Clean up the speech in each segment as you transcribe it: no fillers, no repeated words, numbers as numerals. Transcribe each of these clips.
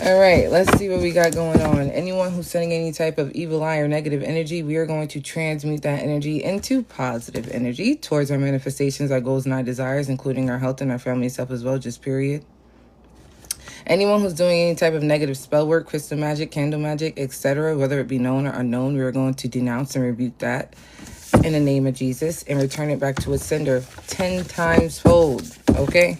All right, let's see what we got going on. Anyone who's sending any type of evil eye or negative energy, we are going to transmute that energy into positive energy towards our manifestations, our goals, and our desires, including our health and our family stuff as well, just period. Anyone who's doing any type of negative spell work, crystal magic, candle magic, etc., whether it be known or unknown, we are going to denounce and rebuke that in the name of Jesus and return it back to its sender 10 times fold, okay?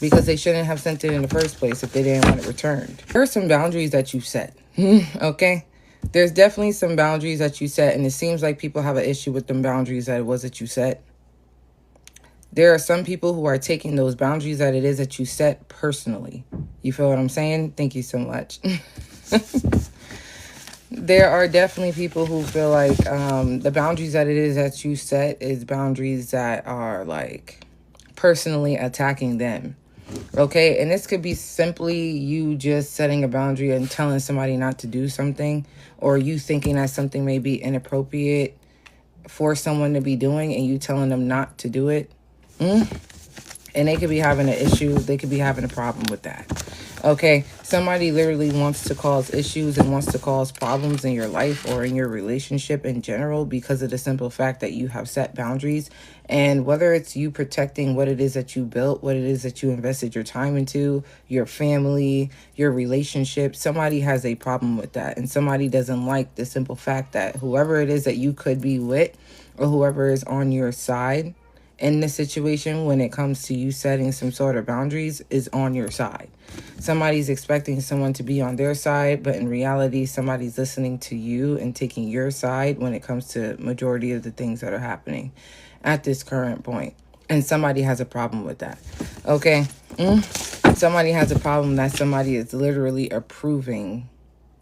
Because they shouldn't have sent it in the first place if they didn't want it returned. There are some boundaries that you set, okay? There's definitely some boundaries that you set, and it seems like people have an issue with them boundaries that it was that you set. There are some people who are taking those boundaries that it is that you set personally. You feel what I'm saying? Thank you so much. There are definitely people who feel like the boundaries that it is that you set is boundaries that are like personally attacking them. Okay, and this could be simply you just setting a boundary and telling somebody not to do something, or you thinking that something may be inappropriate for someone to be doing and you telling them not to do it. And they could be having an issue. They could be having a problem with that. Okay, somebody literally wants to cause issues and wants to cause problems in your life or in your relationship in general because of the simple fact that you have set boundaries. And whether it's you protecting what it is that you built, what it is that you invested your time into, your family, your relationship, somebody has a problem with that. And somebody doesn't like the simple fact that whoever it is that you could be with or whoever is on your side in this situation when it comes to you setting some sort of boundaries is on your side. Somebody's expecting someone to be on their side, but in reality, somebody's listening to you and taking your side when it comes to majority of the things that are happening at this current point. And somebody has a problem with that. Okay? Somebody has a problem that somebody is literally approving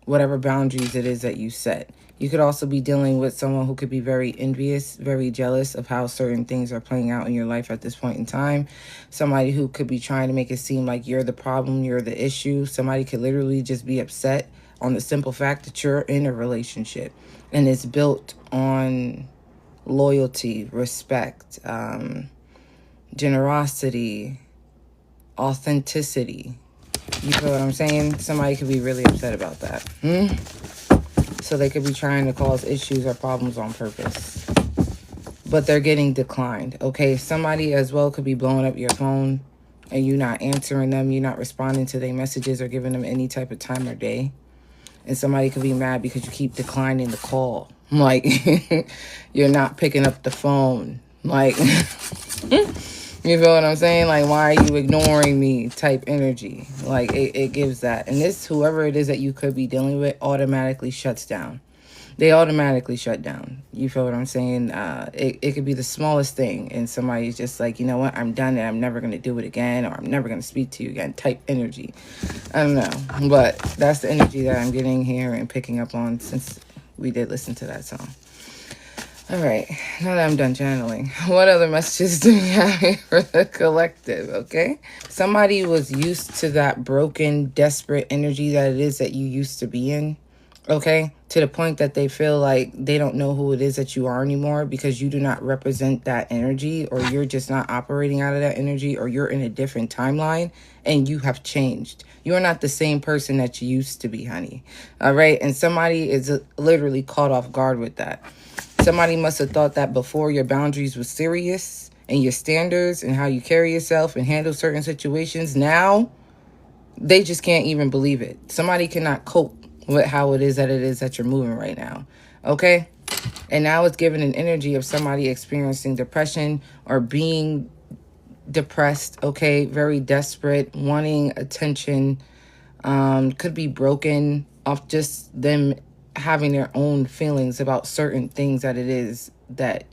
whatever boundaries it is that you set. You could also be dealing with someone who could be very envious, very jealous of how certain things are playing out in your life at this point in time. Somebody who could be trying to make it seem like you're the problem, you're the issue. Somebody could literally just be upset on the simple fact that you're in a relationship and it's built on loyalty, respect, generosity, authenticity. You feel what I'm saying? Somebody could be really upset about that. So they could be trying to cause issues or problems on purpose. But they're getting declined. Okay, somebody as well could be blowing up your phone and you not answering them. You're not responding to their messages or giving them any type of time or day. And somebody could be mad because you keep declining the call. Like, you're not picking up the phone. Like, you feel what I'm saying? Like, why are you ignoring me type energy? Like, it gives that. And this, whoever it is that you could be dealing with, automatically shuts down. They automatically shut down. You feel what I'm saying? It could be the smallest thing. And somebody's just like, you know what? I'm done and I'm never going to do it again. Or I'm never going to speak to you again type energy. I don't know. But that's the energy that I'm getting here and picking up on since we did listen to that song. All right, now that I'm done channeling, what other messages do we have here for the collective, okay? Somebody was used to that broken, desperate energy that it is that you used to be in, okay? To the point that they feel like they don't know who it is that you are anymore because you do not represent that energy, or you're just not operating out of that energy, or you're in a different timeline and you have changed. You're not the same person that you used to be, honey, all right? And somebody is literally caught off guard with that. Somebody must have thought that before your boundaries were serious and your standards and how you carry yourself and handle certain situations. Now, they just can't even believe it. Somebody cannot cope with how it is that you're moving right now. Okay? And now it's given an energy of somebody experiencing depression or being depressed, okay? Very desperate, wanting attention, could be broken off just them having their own feelings about certain things that it is that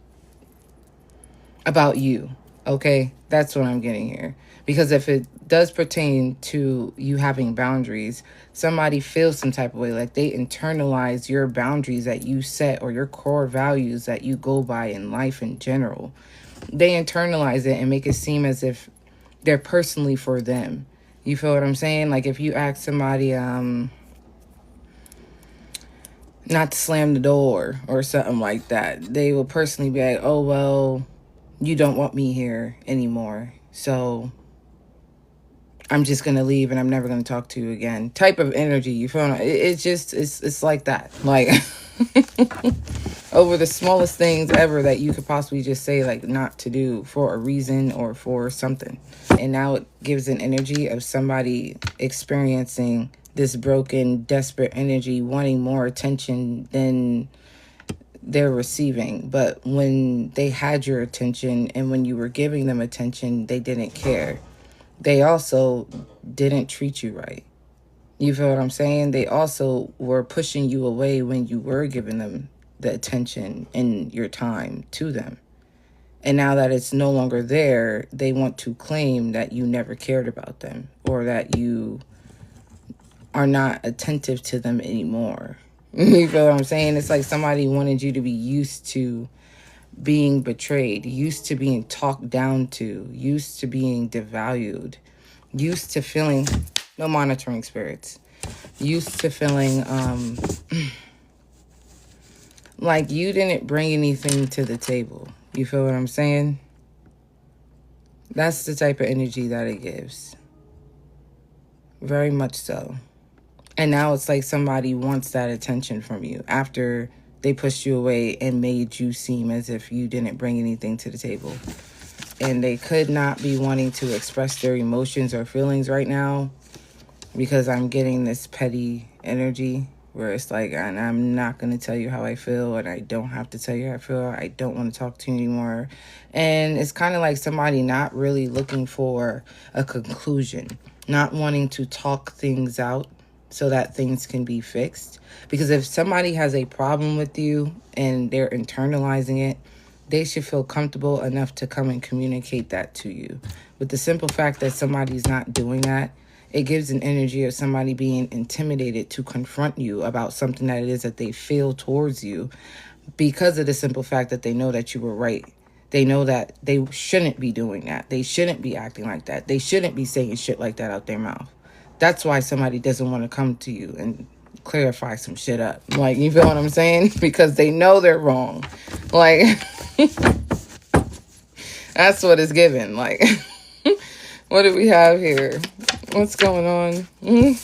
about you. Okay, that's what I'm getting here. Because if it does pertain to you having boundaries, somebody feels some type of way, like they internalize your boundaries that you set or your core values that you go by in life in general. They internalize it and make it seem as if they're personally for them. You feel what I'm saying? Like if you ask somebody, not to slam the door or something like that, they will personally be like, oh, well, you don't want me here anymore, so I'm just gonna leave and I'm never gonna talk to you again type of energy. You feel me? It's just it's like that. Like over the smallest things ever that you could possibly just say like not to do for a reason or for something. And now it gives an energy of somebody experiencing this broken, desperate energy, wanting more attention than they're receiving. But when they had your attention and when you were giving them attention, they didn't care. They also didn't treat you right. You feel what I'm saying? They also were pushing you away when you were giving them the attention and your time to them. And now that it's no longer there, they want to claim that you never cared about them or that you are not attentive to them anymore. You feel what I'm saying? It's like somebody wanted you to be used to being betrayed, used to being talked down to, used to being devalued, used to feeling no monitoring spirits, used to feeling like you didn't bring anything to the table. You feel what I'm saying? That's the type of energy that it gives. Very much so. And now it's like somebody wants that attention from you after they pushed you away and made you seem as if you didn't bring anything to the table. And they could not be wanting to express their emotions or feelings right now because I'm getting this petty energy where it's like, and I'm not going to tell you how I feel, and I don't have to tell you how I feel. I don't want to talk to you anymore. And it's kind of like somebody not really looking for a conclusion, not wanting to talk things out so that things can be fixed. Because if somebody has a problem with you and they're internalizing it, they should feel comfortable enough to come and communicate that to you. But the simple fact that somebody's not doing that, it gives an energy of somebody being intimidated to confront you about something that it is that they feel towards you because of the simple fact that they know that you were right. They know that they shouldn't be doing that. They shouldn't be acting like that. They shouldn't be saying shit like that out their mouth. That's why somebody doesn't want to come to you and clarify some shit up. Like, you feel what I'm saying? Because they know they're wrong. Like, that's what it's given. Like, what do we have here? What's going on?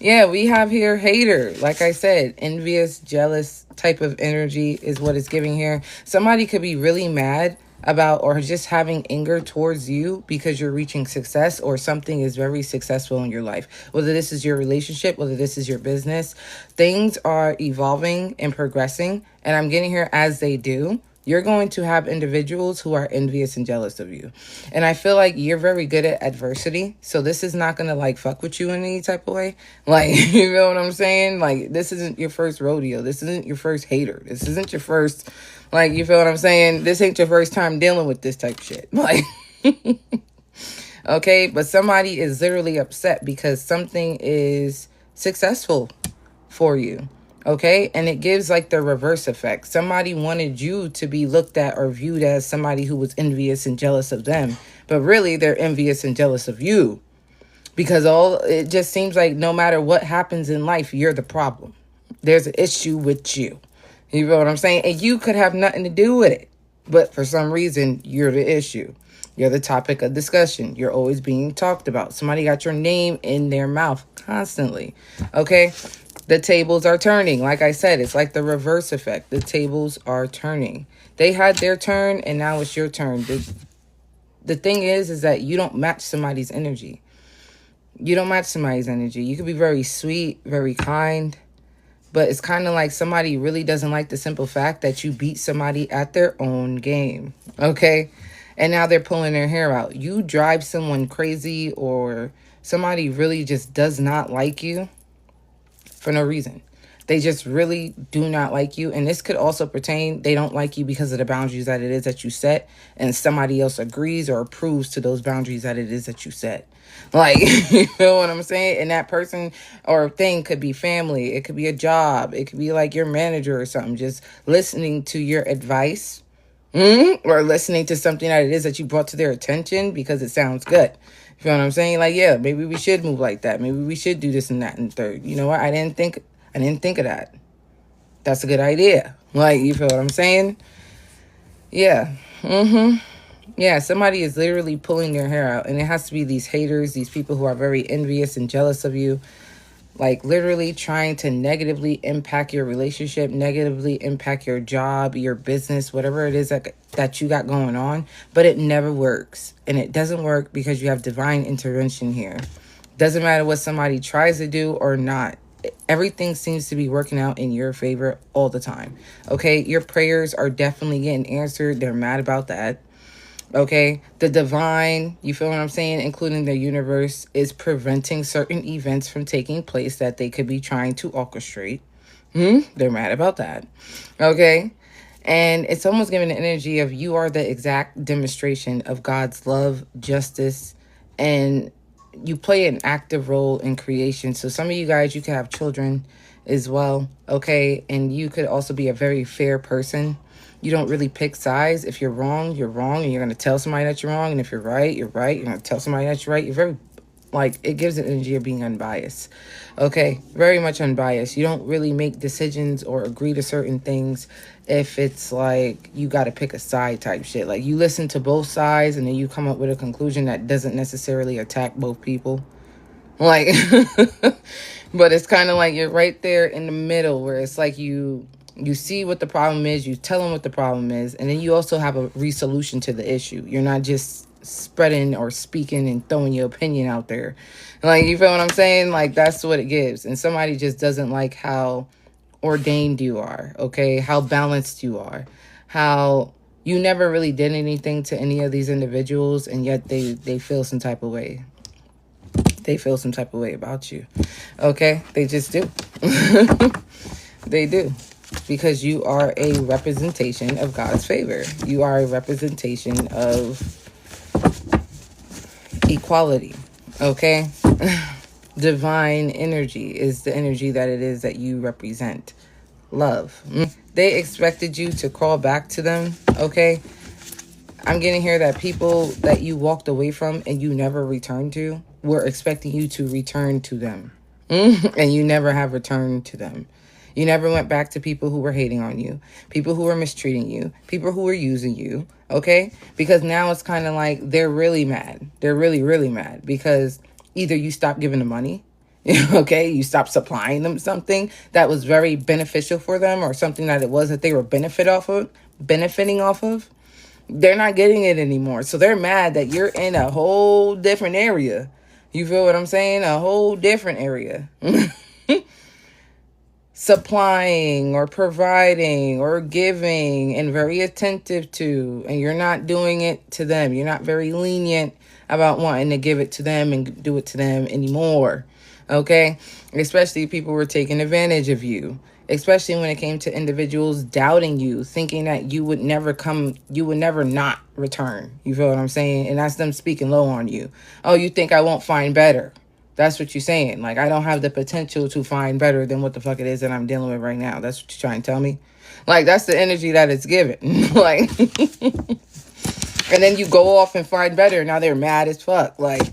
Yeah, we have here hater. Like I said, envious, jealous type of energy is what it's giving here. Somebody could be really mad about or just having anger towards you because you're reaching success or something is very successful in your life. Whether this is your relationship, whether this is your business, things are evolving and progressing. And I'm getting here as they do. You're going to have individuals who are envious and jealous of you. And I feel like you're very good at adversity. So this is not going to like fuck with you in any type of way. Like, you know what I'm saying? Like, this isn't your first rodeo. This isn't your first hater. This isn't your first, like, you feel what I'm saying? This ain't your first time dealing with this type of shit. Like, okay, but somebody is literally upset because something is successful for you. Okay, and it gives like the reverse effect. Somebody wanted you to be looked at or viewed as somebody who was envious and jealous of them, but really they're envious and jealous of you because it just seems like no matter what happens in life, you're the problem. There's an issue with you. You know what I'm saying? And you could have nothing to do with it, but for some reason, you're the issue. You're the topic of discussion. You're always being talked about. Somebody got your name in their mouth constantly. Okay? The tables are turning. Like I said, it's like the reverse effect. The tables are turning. They had their turn and now it's your turn. The thing is that you don't match somebody's energy. You don't match somebody's energy. You could be very sweet, very kind, but it's kind of like somebody really doesn't like the simple fact that you beat somebody at their own game. Okay? And now they're pulling their hair out. You drive someone crazy or somebody really just does not like you for no reason. They just really do not like you. And this could also pertain, they don't like you because of the boundaries that it is that you set. And somebody else agrees or approves to those boundaries that it is that you set. Like, you know what I'm saying? And that person or thing could be family. It could be a job. It could be like your manager or something. Just listening to your advice. Or listening to something that it is that you brought to their attention because it sounds good. You know what I'm saying? Like, yeah, maybe we should move like that. Maybe we should do this and that and third. You know what? I didn't think of that. That's a good idea. Like, you feel what I'm saying? Yeah. Yeah, somebody is literally pulling their hair out. And it has to be these haters, these people who are very envious and jealous of you. Like literally trying to negatively impact your relationship, negatively impact your job, your business, whatever it is that you got going on. But it never works. And it doesn't work because you have divine intervention here. Doesn't matter what somebody tries to do or not. Everything seems to be working out in your favor all the time. Okay, your prayers are definitely getting answered. They're mad about that. Okay, the divine, you feel what I'm saying, including the universe, is preventing certain events from taking place that they could be trying to orchestrate. They're mad about that. Okay, and it's almost giving the energy of you are the exact demonstration of God's love, justice, and you play an active role in creation. So some of you guys, you could have children as well. Okay, and you could also be a very fair person. You don't really pick sides. If you're wrong, you're wrong, and you're going to tell somebody that you're wrong. And if you're right, you're right. You're going to tell somebody that you're right. You're very, like, it gives an energy of being unbiased. Okay, very much unbiased. You don't really make decisions or agree to certain things if it's like you got to pick a side type shit. Like, you listen to both sides and then you come up with a conclusion that doesn't necessarily attack both people. Like, but it's kind of like you're right there in the middle where it's like you see what the problem is, you tell them what the problem is, and then you also have a resolution to the issue. You're not just spreading or speaking and throwing your opinion out there. Like, you feel what I'm saying? Like, that's what it gives. And somebody just doesn't like how ordained you are, okay? How balanced you are. How you never really did anything to any of these individuals, and yet they feel some type of way. They feel some type of way about you, okay? They just do. They do. Because you are a representation of God's favor. You are a representation of equality. Okay? Divine energy is the energy that it is that you represent. Love. They expected you to crawl back to them. Okay? I'm getting here that people that you walked away from and you never returned to were expecting you to return to them. And you never have returned to them. You never went back to people who were hating on you, people who were mistreating you, people who were using you, okay? Because now it's kind of like they're really mad. They're really, really mad because either you stopped giving them money, okay? You stopped supplying them something that was very beneficial for them or something that it was that they were benefiting off of. They're not getting it anymore. So they're mad that you're in a whole different area. You feel what I'm saying? A whole different area. Supplying or providing or giving and very attentive to, and you're not doing it to them. You're not very lenient about wanting to give it to them and do it to them anymore. Okay? Especially people were taking advantage of you. Especially when it came to individuals doubting you, thinking that you would never not return. You feel what I'm saying? And that's them speaking low on you. Oh, you think I won't find better? That's what you're saying. Like, I don't have the potential to find better than what the fuck it is that I'm dealing with right now. That's what you're trying to tell me? Like, that's the energy that it's given. Like, and then you go off and find better. Now they're mad as fuck. Like,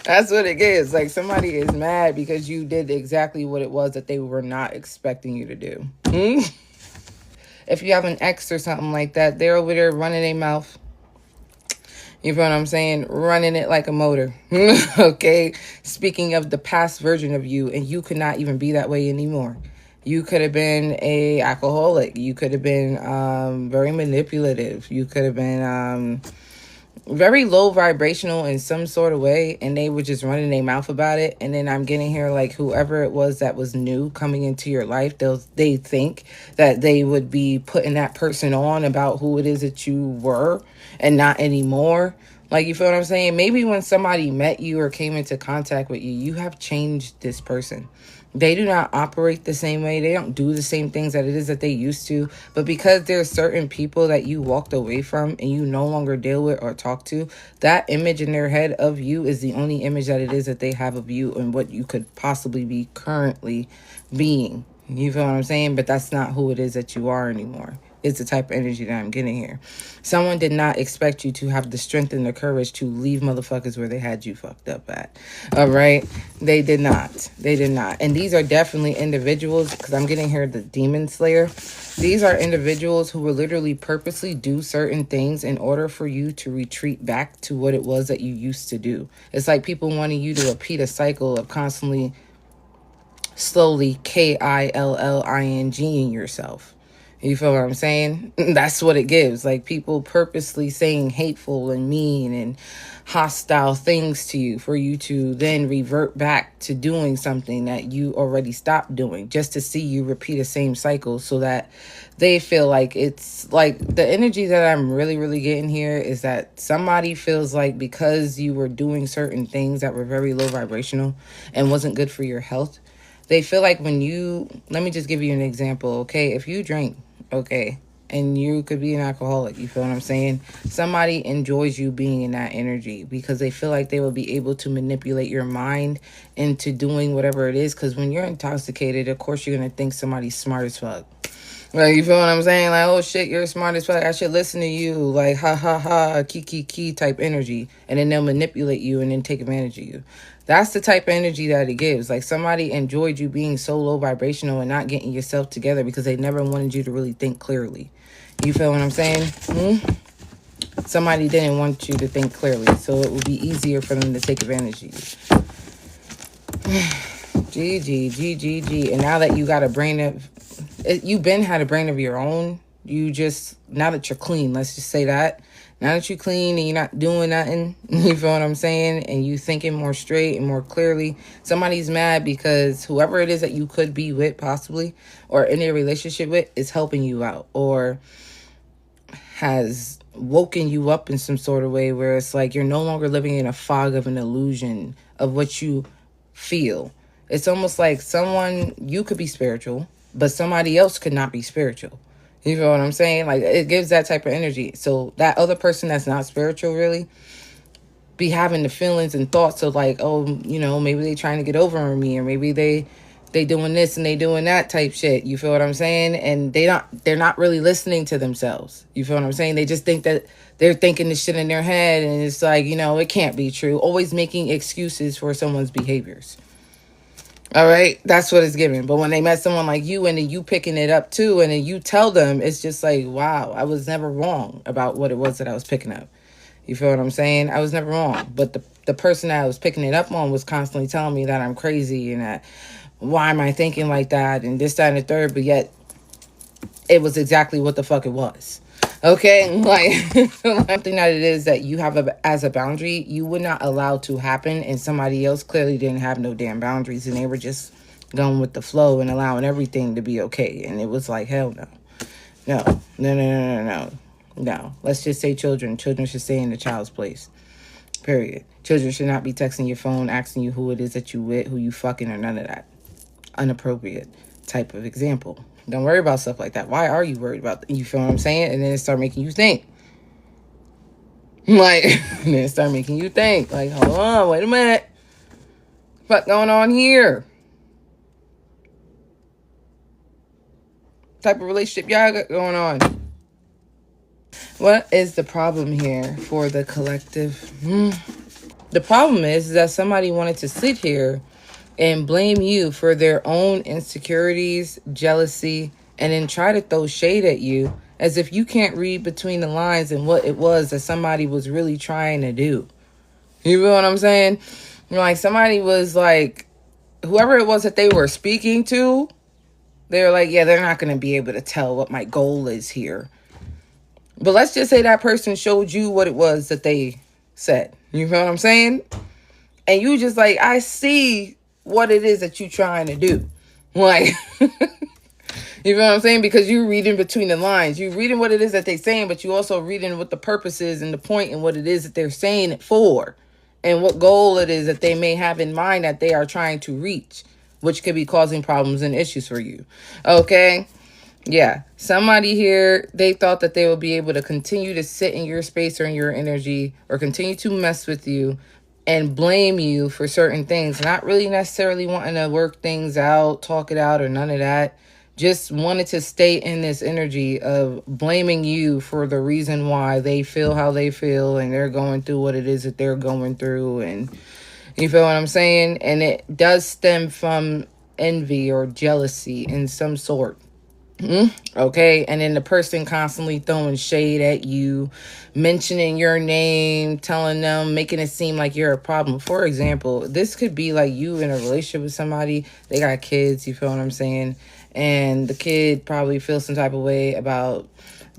that's what it is. Like, somebody is mad because you did exactly what it was that they were not expecting you to do. If you have an ex or something like that, they're over there running their mouth. You feel what I'm saying? Running it like a motor. Okay? Speaking of the past version of you, and you could not even be that way anymore. You could have been a alcoholic. You could have been very manipulative. You could have been very low vibrational in some sort of way, and they were just running their mouth about it. And then I'm getting here like whoever it was that was new coming into your life, they think that they would be putting that person on about who it is that you were and not anymore. Like, you feel what I'm saying? Maybe when somebody met you or came into contact with you, you have changed this person. They do not operate the same way. They don't do the same things that it is that they used to. But because there's certain people that you walked away from and you no longer deal with or talk to, that image in their head of you is the only image that it is that they have of you and what you could possibly be currently being. You feel what I'm saying? But that's not who it is that you are anymore. is the type of energy that I'm getting here. Someone did not expect you to have the strength and the courage to leave motherfuckers where they had you fucked up at. All right? They did not. They did not. And these are definitely individuals, because I'm getting here the Demon Slayer. These are individuals who will literally purposely do certain things in order for you to retreat back to what it was that you used to do. It's like people wanting you to repeat a cycle of constantly, slowly KILLING yourself. You feel what I'm saying? That's what it gives. Like people purposely saying hateful and mean and hostile things to you for you to then revert back to doing something that you already stopped doing, just to see you repeat the same cycle, so that they feel like it's like the energy that I'm really, really getting here is that somebody feels like because you were doing certain things that were very low vibrational and wasn't good for your health, they feel like when you, let me just give you an example, okay? If you drink, okay, and you could be an alcoholic, you feel what I'm saying? Somebody enjoys you being in that energy because they feel like they will be able to manipulate your mind into doing whatever it is. Because when you're intoxicated, of course, you're going to think somebody's smart as fuck. Like, you feel what I'm saying? Like, oh shit, you're smart as fuck. I should listen to you. Like, ha ha ha, key type energy. And then they'll manipulate you and then take advantage of you. That's the type of energy that it gives. Like somebody enjoyed you being so low vibrational and not getting yourself together because they never wanted you to really think clearly. You feel what I'm saying? Somebody didn't want you to think clearly, so it would be easier for them to take advantage of you. G. And now that you got a brain of, you've been had a brain of your own. You just, now that you're clean, let's just say that. Now that you're clean and you're not doing nothing, you feel what I'm saying? And you thinking more straight and more clearly. Somebody's mad because whoever it is that you could be with possibly, or in a relationship with, is helping you out. Or has woken you up in some sort of way where it's like you're no longer living in a fog of an illusion of what you feel. It's almost like someone, you could be spiritual, but somebody else could not be spiritual. You feel what I'm saying? Like, it gives that type of energy. So that other person that's not spiritual really be having the feelings and thoughts of like, oh, you know, maybe they trying to get over on me, or maybe they doing this and they doing that type shit. You feel what I'm saying? And they're not really listening to themselves. You feel what I'm saying? They just think that they're thinking this shit in their head, and it's like, you know, it can't be true. Always making excuses for someone's behaviors. All right, that's what it's giving. But when they met someone like you, and then you picking it up too, and then you tell them, it's just like, wow, I was never wrong about what it was that I was picking up. You feel what I'm saying? I was never wrong. But the person that I was picking it up on was constantly telling me that I'm crazy and that why am I thinking like that and this, that, and the third. But yet it was exactly what the fuck it was. Okay, like something that it is that you have as a boundary, you would not allow to happen, and somebody else clearly didn't have no damn boundaries, and they were just going with the flow and allowing everything to be okay. And it was like, hell no. Let's just say children should stay in the child's place, period. Children should not be texting your phone asking you who it is that you with, who you fucking, or none of that inappropriate type of example. Don't worry about stuff like that. Why are you worried about that? You feel what I'm saying? And then it start making you think. Like, and then it start making you think. Like, hold on, wait a minute. What's going on here? What type of relationship y'all got going on? What is the problem here for the collective? The problem is that somebody wanted to sit here and blame you for their own insecurities, jealousy, and then try to throw shade at you as if you can't read between the lines and what it was that somebody was really trying to do. You feel what I'm saying? Like, somebody was like, whoever it was that they were speaking to, they were like, yeah, they're not going to be able to tell what my goal is here. But let's just say that person showed you what it was that they said. You feel what I'm saying? And you just like, I see what it is that you're trying to do. Like, you feel what I'm saying? Because you're reading between the lines. You're reading what it is that they're saying, but you also reading what the purpose is and the point and what it is that they're saying it for. And what goal it is that they may have in mind that they are trying to reach, which could be causing problems and issues for you. Okay? Yeah. Somebody here, they thought that they would be able to continue to sit in your space or in your energy or continue to mess with you and blame you for certain things, not really necessarily wanting to work things out, talk it out, or none of that. just wanted to stay in this energy of blaming you for the reason why they feel how they feel and they're going through what it is that they're going through. And you feel what I'm saying? And it does stem from envy or jealousy in some sort. Okay, and then the person constantly throwing shade at you, mentioning your name, telling them, making it seem like you're a problem. For example, this could be like you in a relationship with somebody, they got kids, you feel what I'm saying? And the kid probably feels some type of way about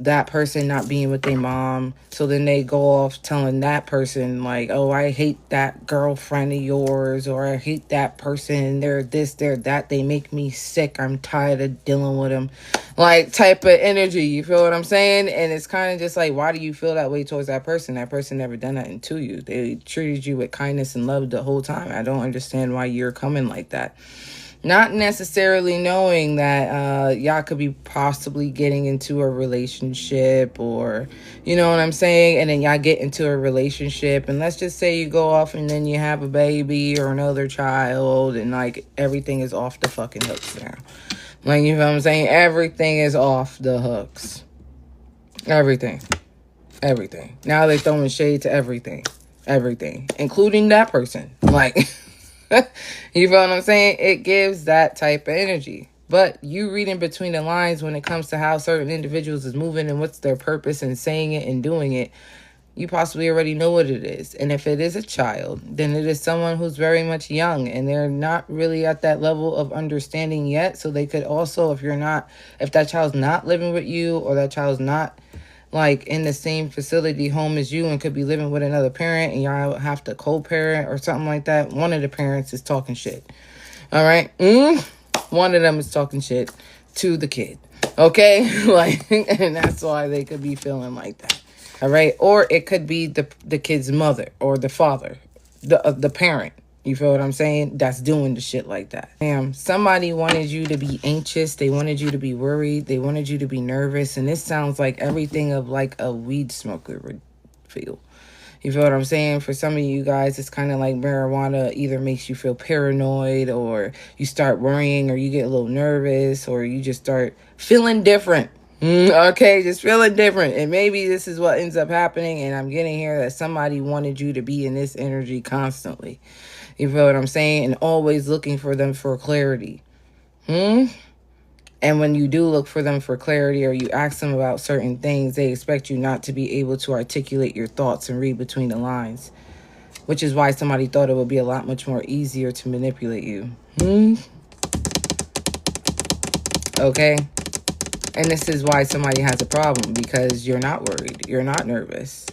that person not being with their mom. So then they go off telling that person, like, oh, I hate that girlfriend of yours, or I hate that person. They're this, they're that. They make me sick. I'm tired of dealing with them. Like, type of energy. You feel what I'm saying? And it's kind of just like, why do you feel that way towards that person? That person never done nothing to you. They treated you with kindness and love the whole time. I don't understand why you're coming like that. Not necessarily knowing that y'all could be possibly getting into a relationship, or, you know what I'm saying? And then y'all get into a relationship, and let's just say you go off and then you have a baby or another child, and like everything is off the fucking hooks now. Like, you know what I'm saying? Everything is off the hooks. Everything. Everything. Now they're throwing shade to everything. Everything. Including that person. Like... You feel what I'm saying? It gives that type of energy. But you reading between the lines when it comes to how certain individuals is moving and what's their purpose in saying it and doing it, you possibly already know what it is. And if it is a child, then it is someone who's very much young and they're not really at that level of understanding yet. So they could also, if that child's not living with you, or that child's not like in the same facility home as you and could be living with another parent and y'all have to co-parent or something like that, one of the parents is talking shit. All right? One of them is talking shit to the kid. Okay? Like, and that's why they could be feeling like that. All right? Or it could be the kid's mother or the father, the parent. You feel what I'm saying? That's doing the shit like that. Damn, somebody wanted you to be anxious. They wanted you to be worried. They wanted you to be nervous. And this sounds like everything of like a weed smoker would feel. You feel what I'm saying? For some of you guys, it's kind of like marijuana either makes you feel paranoid, or you start worrying, or you get a little nervous, or you just start feeling different. Okay, just feeling different. And maybe this is what ends up happening. And I'm getting here that somebody wanted you to be in this energy constantly. You feel what I'm saying? And always looking for them for clarity. And when you do look for them for clarity, or you ask them about certain things, they expect you not to be able to articulate your thoughts and read between the lines. Which is why somebody thought it would be a lot much more easier to manipulate you. Okay? And this is why somebody has a problem, because you're not worried. You're not nervous.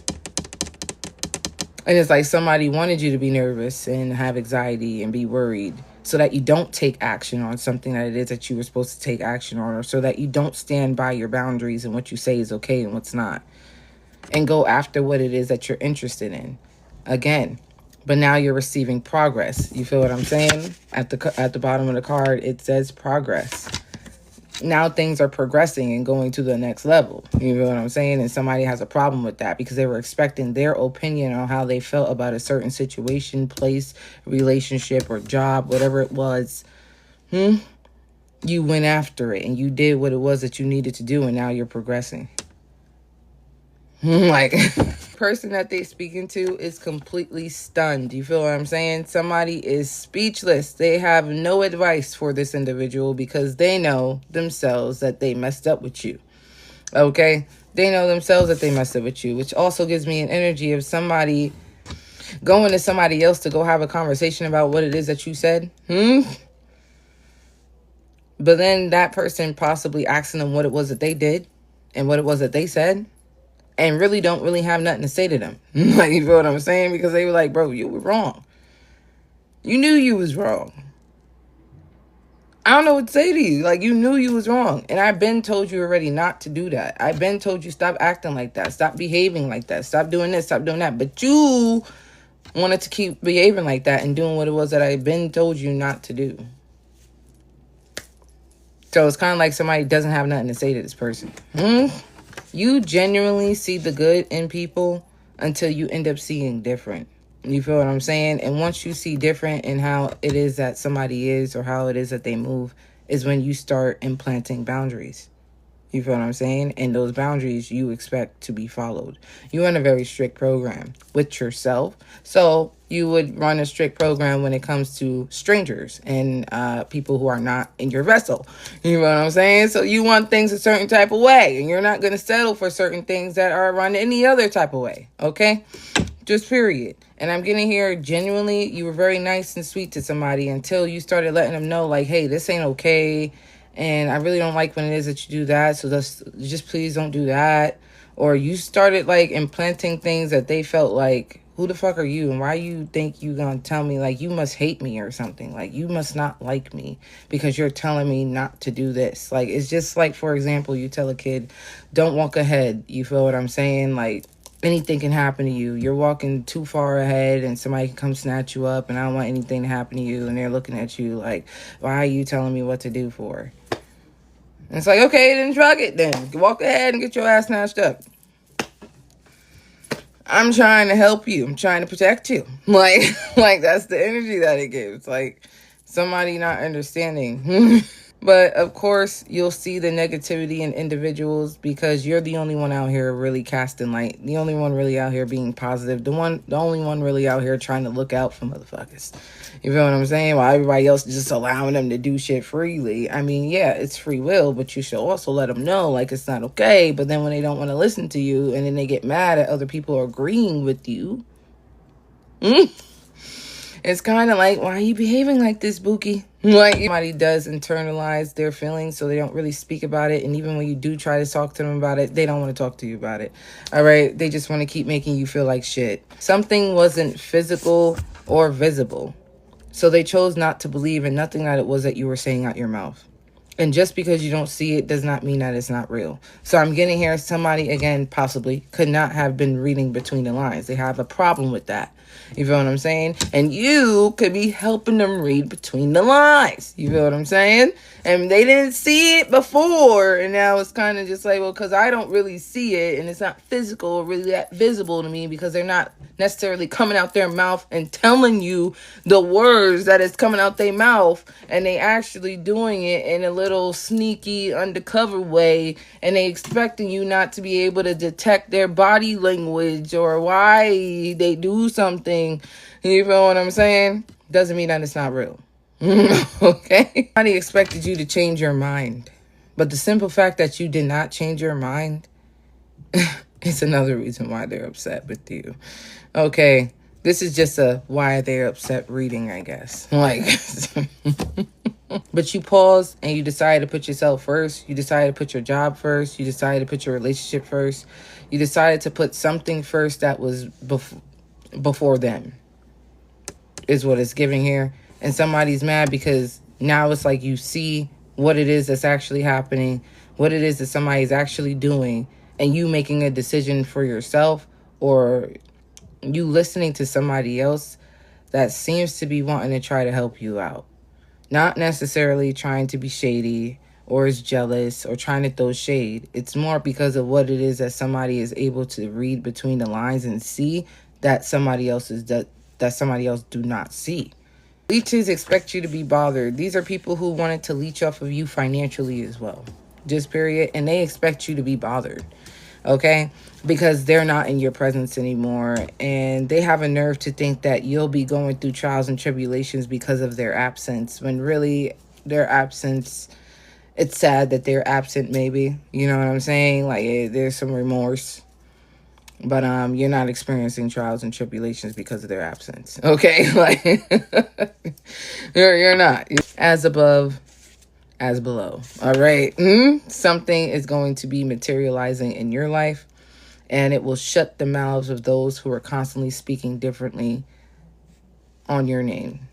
And it's like somebody wanted you to be nervous and have anxiety and be worried, so that you don't take action on something that it is that you were supposed to take action on, or so that you don't stand by your boundaries and what you say is okay and what's not, and go after what it is that you're interested in. Again, but now you're receiving progress. You feel what I'm saying? At the bottom of the card, it says progress. Now things are progressing and going to the next level. You know what I'm saying? And somebody has a problem with that because they were expecting their opinion on how they felt about a certain situation, place, relationship, or job, whatever it was. You went after it and you did what it was that you needed to do, and now you're progressing. Like, person that they speaking to is completely stunned. You feel what I'm saying? Somebody is speechless. They have no advice for this individual because they know themselves that they messed up with you. Okay? They know themselves that they messed up with you, which also gives me an energy of somebody going to somebody else to go have a conversation about what it is that you said. But then that person possibly asking them what it was that they did and what it was that they said, and really don't really have nothing to say to them. Like, you feel what I'm saying? Because they were like, bro, you were wrong. You knew you was wrong. I don't know what to say to you. Like, you knew you was wrong. And I've been told you already not to do that. I've been told you stop acting like that. Stop behaving like that. Stop doing this. Stop doing that. But you wanted to keep behaving like that and doing what it was that I've been told you not to do. So it's kind of like somebody doesn't have nothing to say to this person. You genuinely see the good in people until you end up seeing different. You feel what I'm saying? And once you see different in how it is that somebody is or how it is that they move, is when you start implanting boundaries. You feel what I'm saying? And those boundaries you expect to be followed. You run a very strict program with yourself. So you would run a strict program when it comes to strangers and people who are not in your vessel. You know what I'm saying? So you want things a certain type of way. And you're not going to settle for certain things that are run any other type of way. Okay? Just period. And I'm getting here genuinely, you were very nice and sweet to somebody until you started letting them know, like, hey, this ain't okay. And I really don't like when it is that you do that. So just please don't do that. Or you started like implanting things that they felt like, who the fuck are you? And why you think you gonna tell me like you must hate me or something? Like you must not like me because you're telling me not to do this. Like it's just like, for example, you tell a kid, don't walk ahead. You feel what I'm saying? Like anything can happen to you. You're walking too far ahead and somebody can come snatch you up and I don't want anything to happen to you. And they're looking at you like, why are you telling me what to do for? And it's like, okay, then shrug it then. Walk ahead and get your ass snatched up. I'm trying to help you. I'm trying to protect you. Like that's the energy that it gives. Like somebody not understanding. But of course, you'll see the negativity in individuals because you're the only one out here really casting light. The only one really out here being positive. The only one really out here trying to look out for motherfuckers. You feel what I'm saying? While everybody else is just allowing them to do shit freely. I mean, yeah, it's free will, but you should also let them know, like, it's not okay. But then when they don't want to listen to you and then they get mad at other people agreeing with you, it's kind of like, why are you behaving like this, Bookie? Like, somebody does internalize their feelings, so they don't really speak about it. And even when you do try to talk to them about it, they don't want to talk to you about it. All right? They just want to keep making you feel like shit. Something wasn't physical or visible. So they chose not to believe in nothing that it was that you were saying out your mouth. And just because you don't see it does not mean that it's not real. So I'm getting here, somebody, again, possibly could not have been reading between the lines. They have a problem with that. You feel what I'm saying? And you could be helping them read between the lines. You feel what I'm saying? And they didn't see it before. And now it's kind of just like, well, because I don't really see it. And it's not physical or really that visible to me because they're not necessarily coming out their mouth and telling you the words that is coming out their mouth. And they actually doing it in a little sneaky undercover way. And they expecting you not to be able to detect their body language or why they do something. You feel what I'm saying? Doesn't mean that it's not real. Okay? Nobody expected you to change your mind. But the simple fact that you did not change your mind is another reason why they're upset with you. Okay? This is just a why they're upset reading, I guess. Like, but you paused and you decided to put yourself first. You decided to put your job first. You decided to put your relationship first. You decided to put something first that was before them, is what it's giving here. And somebody's mad because now it's like you see what it is that's actually happening, what it is that somebody's actually doing, and you making a decision for yourself, or you listening to somebody else that seems to be wanting to try to help you out. Not necessarily trying to be shady or is jealous or trying to throw shade. It's more because of what it is that somebody is able to read between the lines and see that somebody else do not see. Leeches expect you to be bothered. These are people who wanted to leech off of you financially as well. Just period. And they expect you to be bothered. Okay? Because they're not in your presence anymore. And they have a nerve to think that you'll be going through trials and tribulations because of their absence. When really their absence, it's sad that they're absent maybe. You know what I'm saying? Like there's some remorse. But you're not experiencing trials and tribulations because of their absence. Okay? Like you're not. As above, as below. All right? Something is going to be materializing in your life, and it will shut the mouths of those who are constantly speaking differently on your name.